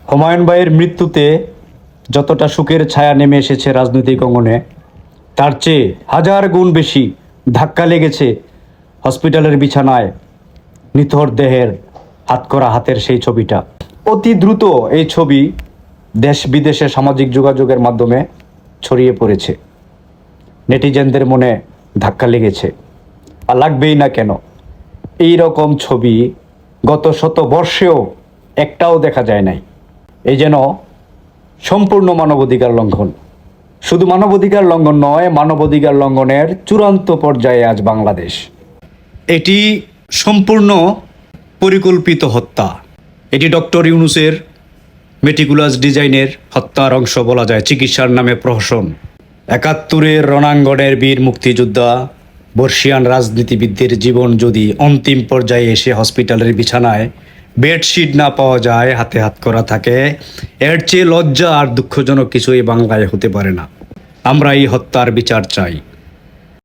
হুমায়ুন ভাইয়ের মৃত্যুতে যতটা শোকের ছায়া নেমে এসেছে রাজনৈতিক অঙ্গনে, তার চেয়ে হাজার গুণ বেশি ধাক্কা লেগেছে হসপিটালের বিছানায় নিথর দেহের হাতকড়া হাতের সেই ছবিটা। অতি দ্রুত এই ছবি দেশ বিদেশে সামাজিক যোগাযোগের মাধ্যমে ছড়িয়ে পড়েছে। নেটিজেনদের মনে ধাক্কা লেগেছে, আর লাগবেই না কেন। এই রকম ছবি গত শত বর্ষেও একটাও দেখা যায় নাই। এই যেন সম্পূর্ণ মানবাধিকার লঙ্ঘন। শুধু মানবাধিকার লঙ্ঘন নয়, মানবাধিকার লঙ্ঘনের চূড়ান্ত পর্যায়ে আজ বাংলাদেশ। এটি সম্পূর্ণ পরিকল্পিত হত্যা। এটি ডক্টর ইউনূসের মেটিকুলাস ডিজাইনের হত্যার অংশ বলা যায়। চিকিৎসার নামে প্রহসন। ৭১-এর রণাঙ্গনের বীর মুক্তিযোদ্ধা, বর্ষিয়ান রাজনীতিবিদদের জীবন যদি অন্তিম পর্যায়ে এসে হসপিটালের বিছানায় বেডশিট না পাওয়া যায়, হাতে হাত করা থাকে, এর চেয়ে লজ্জা আর দুঃখজনক কিছুই বাংলায় হতে পারে না। আমরা এই হত্যার বিচার চাই।